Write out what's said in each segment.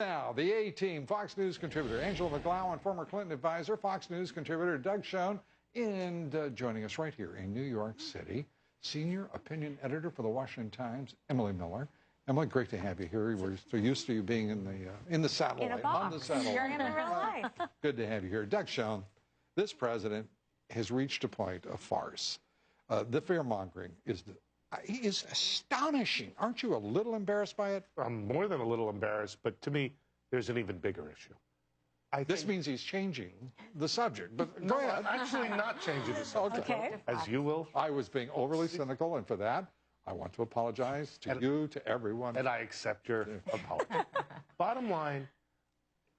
Now, the A-Team, Fox News contributor Angela McGlowan, former Clinton advisor, Fox News contributor Doug Schoen, and joining us right here in New York City, senior opinion editor for the Washington Times, Emily Miller. Emily, great to have you here. We're so used to you being in the satellite, on the satellite. You're in real life. Good to have you here. Doug Schoen, this president has reached a point of farce. The fear-mongering is astonishing. Aren't you a little embarrassed by it? I'm more than a little embarrassed, but to me, there's an even bigger issue. This means he's changing the subject, but no, go ahead. I'm actually not changing the subject. Okay. As you will. I was being overly cynical, and for that, I want to apologize to you, to everyone. And I accept your apology. Bottom line,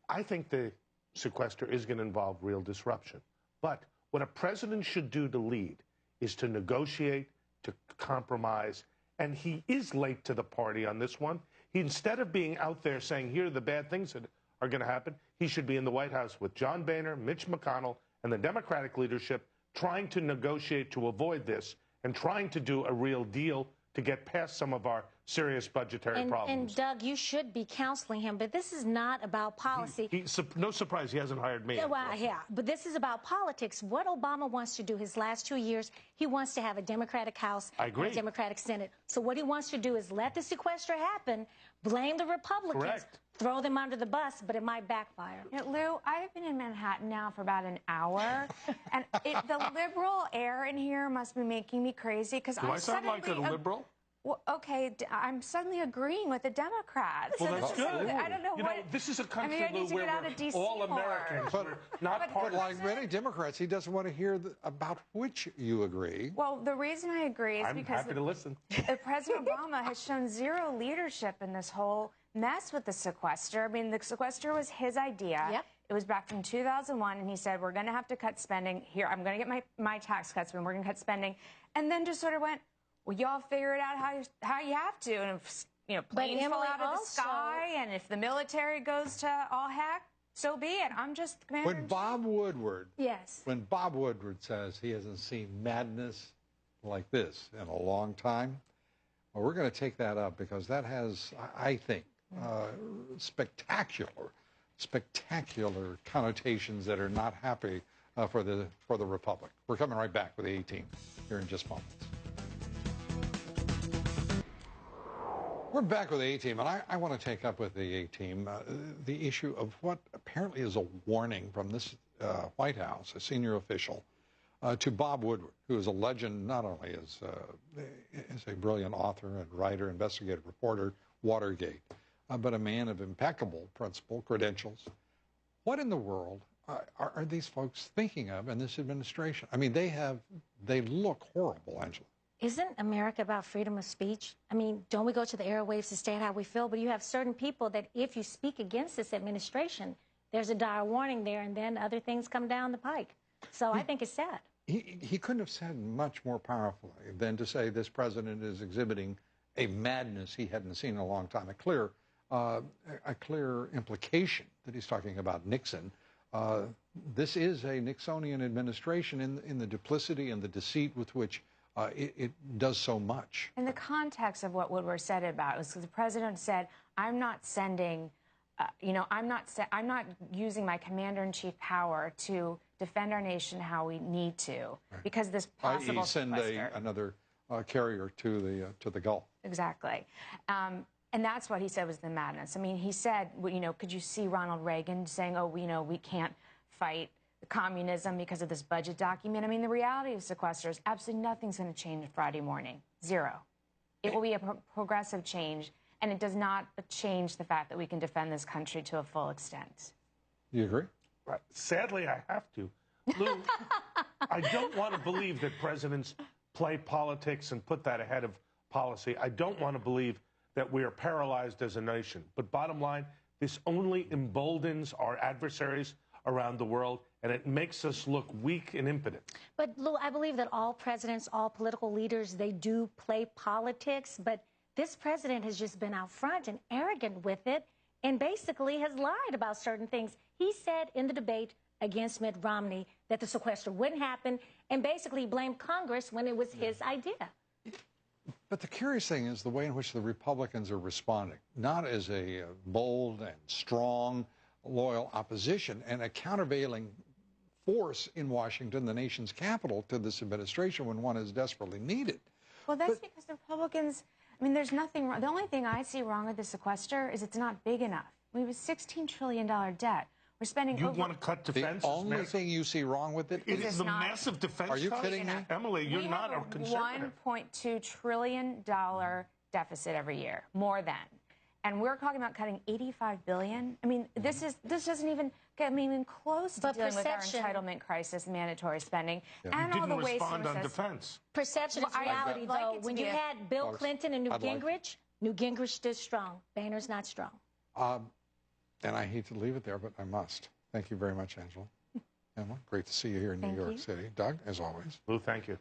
I think the sequester is going to involve real disruption. But what a president should do to lead is to negotiate, to compromise, and he is late to the party on this one. Instead of being out there saying, here are the bad things that are going to happen, he should be in the White House with John Boehner, Mitch McConnell, and the Democratic leadership trying to negotiate to avoid this and trying to do a real deal to get past some of our serious budgetary problems. And Doug, you should be counseling him, but this is not about policy. No surprise, he hasn't hired me. Yeah, well, yeah, but this is about politics. What Obama wants to do his last 2 years, he wants to have a Democratic House and a Democratic Senate. So what he wants to do is let the sequester happen, blame the Republicans, throw them under the bus, but it might backfire. You know, Lou, I've been in Manhattan now for about an hour, and the liberal air in here must be making me crazy because I sound like a liberal? Well, okay, I'm suddenly agreeing with the Democrats. Well, that's good. I don't know what. This is a country, I need to where get out of DC all Americans, but not but like many Democrats, he doesn't want to hear about which you agree. Well, the reason I agree is because happy to listen. President Obama has shown zero leadership in this whole mess with the sequester. I mean, the sequester was his idea. Yep. It was back from 2001, and he said, we're going to have to cut spending. Here, I'm going to get my tax cuts, and we're going to cut spending. And then just sort of went, well, y'all figure it out how you have to. And if, planes fall out of the sky, and if the military goes to all heck, so be it. I'm just commander. When Bob Woodward, yes, when Bob Woodward says he hasn't seen madness like this in a long time, well, we're going to take that up because that has, I think, spectacular connotations that are not happy for the Republic. We're coming right back with the A-Team here in just moments. We're back with the A-Team, and I want to take up with the A-Team the issue of what apparently is a warning from this White House, a senior official, to Bob Woodward, who is a legend not only as a brilliant author and writer, investigative reporter, Watergate, but a man of impeccable principle, credentials. What in the world are these folks thinking of in this administration? I mean, they look horrible, Angela. Isn't America about freedom of speech? I mean, don't we go to the airwaves to state how we feel? But you have certain people that if you speak against this administration, there's a dire warning there, and then other things come down the pike. So I think it's sad. He couldn't have said much more powerfully than to say this president is exhibiting a madness he hadn't seen in a long time. A clear implication that he's talking about Nixon. This is a Nixonian administration in the duplicity and the deceit with which it does so much. In the context of what Woodward said about it was because the president said, I'm not sending, I'm not using my commander-in-chief power to defend our nation how we need to because this possible send another carrier to the Gulf. Exactly. And that's what he said was the madness. I mean, he said, could you see Ronald Reagan saying, oh, we can't fight communism because of this budget document? I mean, the reality of sequester is absolutely nothing's going to change Friday morning. Zero. It will be a progressive change, and it does not change the fact that we can defend this country to a full extent. You agree? Sadly, I have to. Lou, I don't want to believe that presidents play politics and put that ahead of policy. I don't want to believe that we are paralyzed as a nation. But bottom line, this only emboldens our adversaries around the world, and it makes us look weak and impotent. But, Lou, I believe that all presidents, all political leaders, they do play politics, but this president has just been out front and arrogant with it and basically has lied about certain things. He said in the debate against Mitt Romney that the sequester wouldn't happen and basically blamed Congress when it was his idea. But the curious thing is the way in which the Republicans are responding, not as a bold and strong, loyal opposition and a countervailing force in Washington, the nation's capital, to this administration when one is desperately needed. Well, that's because the Republicans, I mean, there's nothing wrong. The only thing I see wrong with the sequester is it's not big enough. We have a $16 trillion debt. We're spending You want to cut defense? The only thing you see wrong with it is the massive defense. Are you kidding me? Emily, you're not a conservative. $1.2 trillion deficit every year, more than. And we're talking about cutting $85 billion. I mean, this doesn't even get even close to dealing with our entitlement crisis, mandatory spending, and all the waste. You didn't respond on defense. Perception is reality, though. When you had Bill Clinton and Newt Gingrich stood strong. Boehner's not strong. And I hate to leave it there, but I must. Thank you very much, Angela. Emma, great to see you here in New York City. Doug, as always. Lou, thank you.